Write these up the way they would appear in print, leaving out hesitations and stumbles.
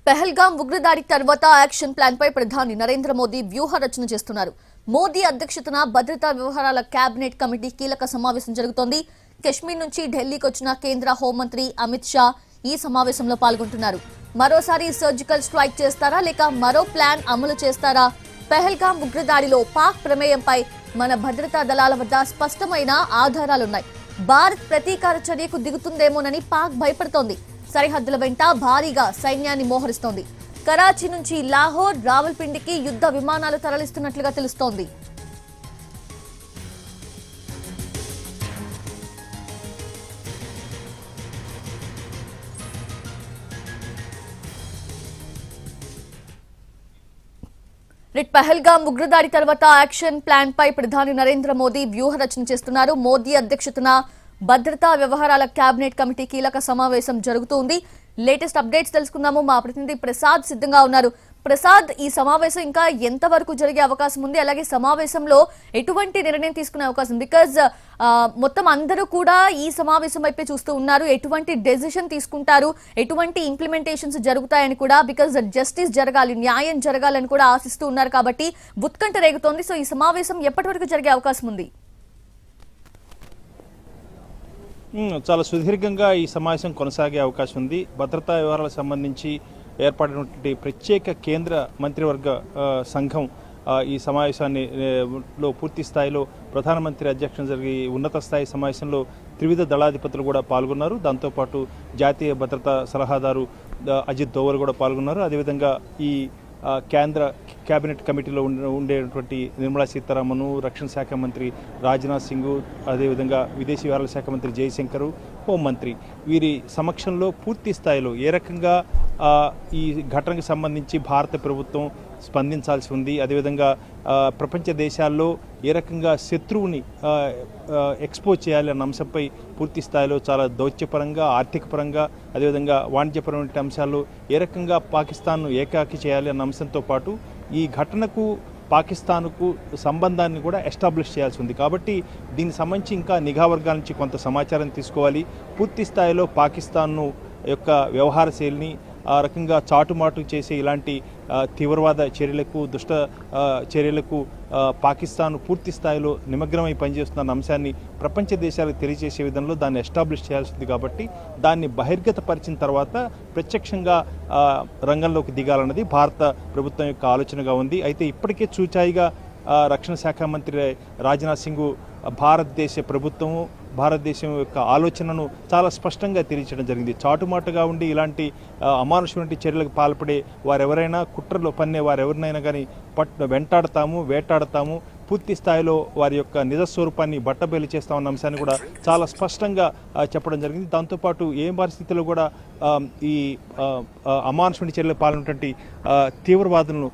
పహల్గాం ఉగ్రదాడి తర్వాత action plan పై ప్రధాని నరేంద్ర మోదీ వ్యూహ రచన చేస్తున్నారు. మోదీ అధ్యక్షతన భద్రతా వ్యవహారాల కేబినెట్ కమిటీ కీలక సమావేశం జరుగుతోంది. కశ్మీర్ నుంచి ఢిల్లీకి వచ్చిన కేంద్ర హోంమంత్రి అమిత్ షా ఈ సమావేశంలో పాల్గొంటున్నారు. మరోసారి సర్జికల్ స్ట్రైక్ చేస్తారా లేక మరో ప్లాన్ అమలు చేస్తారా? పహల్గాం ఉగ్రదాడిలో పాక్ ప్రమేయంపై మన భద్రతా దళాల వద్ద స్పష్టమైన ఆధారాలున్నాయి. భారత్ ప్రతీకార చర్యకు దిగుతుందేమోనని పాక్ భయపడుతోంది. సరిహద్దుల వెంట భారీగా సైన్యాన్ని మోహరిస్తోంది. కరాచీ నుంచి లాహోర్, రావల్పిండికి యుద్ధ విమానాలు తరలిస్తున్నట్లుగా తెలుస్తోంది. పహల్గాం ఉగ్రదాడి తర్వాత యాక్షన్ ప్లాన్ పై ప్రధాని నరేంద్ర మోదీ వ్యూహ రచన చేస్తున్నారు. మోదీ అధ్యక్షతన భద్రతా వ్యవహారాల కేబినెట్ కమిటీ కీలక సమావేశం జరుగుతుంది. లేటెస్ట్ అప్డేట్స్ తెలుసుకుందాము. మా ప్రతినిధి ప్రసాద్ సిద్ధంగా ఉన్నారు. ప్రసాద్, ఈ సమావేశం ఇంకా ఎంత వరకు జరిగే అవకాశం ఉంది? అలాగే సమావేశంలో ఎటువంటి నిర్ణయం తీసుకునే అవకాశం? బికాజ్ మొత్తం అందరూ కూడా ఈ సమావేశం వైపే చూస్తూ ఉన్నారు. ఎటువంటి డెసిషన్ తీసుకుంటారు, ఎటువంటి ఇంప్లిమెంటేషన్స్ జరుగుతాయని కూడా, బికాజ్ జస్టిస్ జరగాలి, న్యాయం జరగాలని కూడా ఆశిస్తూ ఉన్నారు. కాబట్టి ఉత్కంఠ రేగుతోంది. సో ఈ సమావేశం ఎప్పటి వరకు జరిగే అవకాశం ఉంది? చాలా సుదీర్ఘంగా ఈ సమావేశం కొనసాగే అవకాశం ఉంది. భద్రతా వ్యవహారాలకు సంబంధించి ఏర్పడినటువంటి ప్రత్యేక కేంద్ర మంత్రివర్గ సంఘం ఈ సమావేశాన్ని పూర్తి స్థాయిలో ప్రధానమంత్రి అధ్యక్షతన జరిగే ఉన్నత స్థాయి సమావేశంలో త్రివిధ దళాధిపతులు కూడా పాల్గొన్నారు. దాంతోపాటు జాతీయ భద్రతా సలహాదారు అజిత్ దోవల్ కూడా పాల్గొన్నారు. అదేవిధంగా ఈ కేంద్ర కేబినెట్ కమిటీలో ఉండేటువంటి నిర్మలా సీతారామన్, రక్షణ శాఖ మంత్రి రాజ్నాథ్ సింగ్, అదేవిధంగా విదేశీ వ్యవహారాల శాఖ మంత్రి జయశంకర్, హోంమంత్రి, వీరి సమక్షంలో పూర్తి స్థాయిలో ఏ రకంగా ఈ ఘటనకు సంబంధించి భారత ప్రభుత్వం స్పందించాల్సి ఉంది, అదేవిధంగా ప్రపంచ దేశాల్లో ఏ రకంగా శత్రువుని ఎక్స్పోజ్ చేయాలి అన్న అంశంపై పూర్తి స్థాయిలో చాలా దౌత్యపరంగా, ఆర్థిక పరంగా, అదేవిధంగా వాణిజ్యపరమైన అంశాల్లో ఏ రకంగా పాకిస్తాన్ను ఏకాకి చేయాలి అన్న అంశంతో పాటు ఈ ఘటనకు పాకిస్తాన్కు సంబంధాన్ని కూడా ఎస్టాబ్లిష్ చేయాల్సి ఉంది. కాబట్టి దీనికి సంబంధించి ఇంకా నిఘా వర్గాల నుంచి కొంత సమాచారం తీసుకోవాలి. పూర్తి స్థాయిలో పాకిస్తాన్ను యొక్క వ్యవహార శైలిని ఆ రకంగా చాటుమాటు చేసే ఇలాంటి తీవ్రవాద చర్యలకు, దుష్ట చర్యలకు పాకిస్తాన్ పూర్తి స్థాయిలో నిమగ్నమై పనిచేస్తున్న అంశాన్ని ప్రపంచ దేశాలకు తెలియజేసే విధంలో దాన్ని ఎస్టాబ్లిష్ చేయాల్సింది. కాబట్టి దాన్ని బహిర్గతపరిచిన తర్వాత ప్రత్యక్షంగా రంగంలోకి దిగాలన్నది భారత ప్రభుత్వం యొక్క ఆలోచనగా ఉంది. అయితే ఇప్పటికే చూచాయిగా రక్షణ శాఖ మంత్రి రాజ్నాథ్ సింగ్ భారతదేశ ప్రభుత్వము, భారతదేశం యొక్క ఆలోచనను చాలా స్పష్టంగా తెలియచేయడం జరిగింది. చాటుమాటుగా ఉండి ఇలాంటి అమానుషమైన చర్యలకు పాల్పడే వారెవరైనా, కుట్రలో పన్నే వారెవరినైనా కానీ వెంటాడతాము, వేటాడతాము, పూర్తి స్థాయిలో వారి యొక్క నిజస్వరూపాన్ని బట్టబయలు చేస్తామన్న అంశాన్ని కూడా చాలా స్పష్టంగా చెప్పడం జరిగింది. దాంతోపాటు ఏ పరిస్థితుల్లో కూడా ఈ అమానుషమైన చర్యలకు పాల్గొన్నటువంటి తీవ్రవాదులను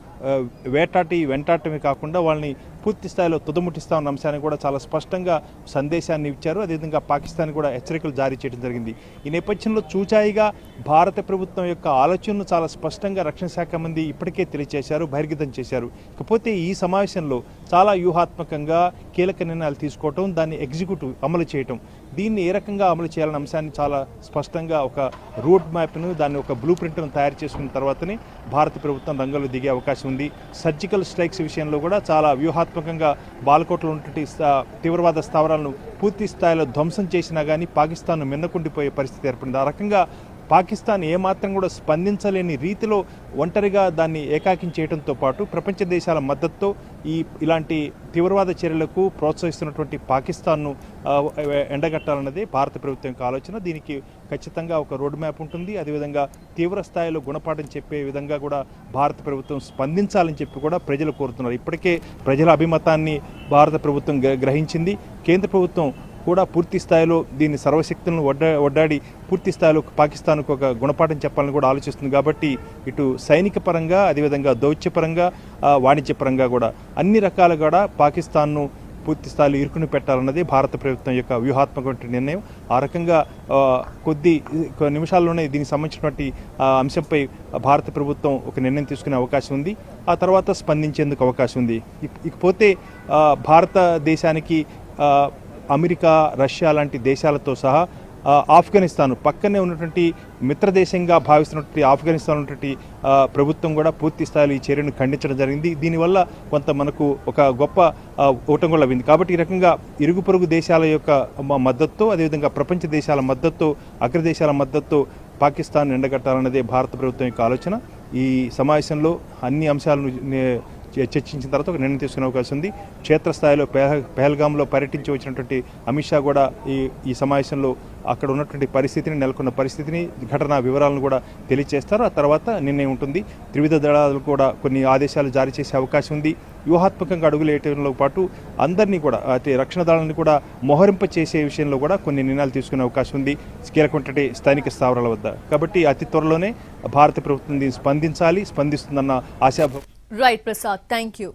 వెంటాడటమే కాకుండా వాళ్ళని పూర్తి స్థాయిలో తుదముట్టిస్తామన్న అంశాన్ని కూడా చాలా స్పష్టంగా సందేశాన్ని ఇచ్చారు. అదేవిధంగా పాకిస్తాన్ కూడా హెచ్చరికలు జారీ చేయడం జరిగింది. ఈ నేపథ్యంలో చూచాయిగా భారత ప్రభుత్వం యొక్క ఆలోచనను చాలా స్పష్టంగా రక్షణ శాఖ మంత్రి ఇప్పటికే తెలియజేశారు, బహిర్గతం చేశారు. ఇకపోతే ఈ సమావేశంలో చాలా వ్యూహాత్మకంగా కీలక నిర్ణయాలు తీసుకోవటం, దాన్ని ఎగ్జిక్యూటివ్ అమలు చేయటం, దీన్ని ఏ రకంగా అమలు చేయాలన్న అంశాన్ని చాలా స్పష్టంగా ఒక రోడ్ మ్యాప్ను, దాన్ని ఒక బ్లూ ప్రింట్ను తయారు చేసుకున్న తర్వాతనే భారత ప్రభుత్వం రంగంలో దిగే అవకాశం ఉంది. సర్జికల్ స్ట్రైక్స్ విషయంలో కూడా చాలా వ్యూహాత్మకంగా బాలకోట్లో ఉన్నటువంటి తీవ్రవాద స్థావరాలను పూర్తి స్థాయిలో ధ్వంసం చేసినా కానీ పాకిస్తాన్ మిన్నకుండిపోయే పరిస్థితి ఏర్పడింది. ఆ రకంగా పాకిస్తాన్ ఏమాత్రం కూడా స్పందించలేని రీతిలో ఒంటరిగా దాన్ని ఏకాకిం చేయడంతో పాటు ప్రపంచ దేశాల మద్దతుతో ఇలాంటి తీవ్రవాద చర్యలకు ప్రోత్సహిస్తున్నటువంటి పాకిస్తాన్ను ఎండగట్టాలన్నది భారత ప్రభుత్వం యొక్క ఆలోచన. దీనికి ఖచ్చితంగా ఒక రోడ్ మ్యాప్ ఉంటుంది. అదేవిధంగా తీవ్ర స్థాయిలో గుణపాఠం చెప్పే విధంగా కూడా భారత ప్రభుత్వం స్పందించాలని చెప్పి కూడా ప్రజలు కోరుతున్నారు. ఇప్పటికే ప్రజల అభిమతాన్ని భారత ప్రభుత్వం గ్రహించింది. కేంద్ర ప్రభుత్వం కూడా పూర్తి స్థాయిలో దీన్ని సర్వశక్తులను ఒడ్డాడి పూర్తి స్థాయిలో పాకిస్తాన్కు ఒక గుణపాఠం చెప్పాలని కూడా ఆలోచిస్తుంది. కాబట్టి ఇటు సైనిక పరంగా, అదేవిధంగా దౌత్యపరంగా, వాణిజ్యపరంగా కూడా అన్ని రకాలుగా కూడా పాకిస్తాన్ను పూర్తి స్థాయిలో ఇరుకుని పెట్టాలన్నది భారత ప్రభుత్వం యొక్క వ్యూహాత్మకమైన నిర్ణయం. ఆ రకంగా కొద్ది నిమిషాల్లోనే దీనికి సంబంధించినటువంటి అంశంపై భారత ప్రభుత్వం ఒక నిర్ణయం తీసుకునే అవకాశం ఉంది. ఆ తర్వాత స్పందించేందుకు అవకాశం ఉంది. ఇకపోతే భారతదేశానికి అమెరికా, రష్యా లాంటి దేశాలతో సహా ఆఫ్ఘనిస్తాన్ పక్కనే ఉన్నటువంటి మిత్రదేశంగా భావిస్తున్నటువంటి ఆఫ్ఘనిస్తాన్ ఉన్నటువంటి ప్రభుత్వం కూడా పూర్తి స్థాయిలో ఈ చర్యను ఖండించడం జరిగింది. దీనివల్ల కొంత మనకు ఒక గొప్ప ఊటం కూడా లభింది. కాబట్టి ఈ రకంగా ఇరుగు పొరుగు దేశాల యొక్క మద్దతు, అదేవిధంగా ప్రపంచ దేశాల మద్దతు, అగ్రదేశాల మద్దతు పాకిస్తాన్ ఎండగట్టాలన్నదే భారత ప్రభుత్వం యొక్క ఆలోచన. ఈ సమావేశంలో అన్ని అంశాలను చర్చించిన తర్వాత ఒక నిర్ణయం తీసుకునే అవకాశం ఉంది. క్షేత్రస్థాయిలో పెహల్గాంలో పర్యటించి వచ్చినటువంటి అమిత్ షా కూడా ఈ సమావేశంలో అక్కడ ఉన్నటువంటి పరిస్థితిని, నెలకొన్న పరిస్థితిని, ఘటన వివరాలను కూడా తెలియజేస్తారు. ఆ తర్వాత నిర్ణయం ఉంటుంది. త్రివిధ దళాలు కూడా కొన్ని ఆదేశాలు జారీ చేసే అవకాశం ఉంది. వ్యూహాత్మకంగా అడుగులేయడంలో పాటు అందరినీ కూడా అయితే రక్షణ దళాన్ని కూడా మోహరింప చేసే విషయంలో కూడా కొన్ని నిర్ణయాలు తీసుకునే అవకాశం ఉంది కీలకమైనటువంటి స్థానిక స్థావరాల వద్ద. కాబట్టి అతి త్వరలోనే భారత ప్రభుత్వం దీన్ని స్పందించాలి, స్పందిస్తుందన్న ఆశాభావం. Right Prasad, thank you.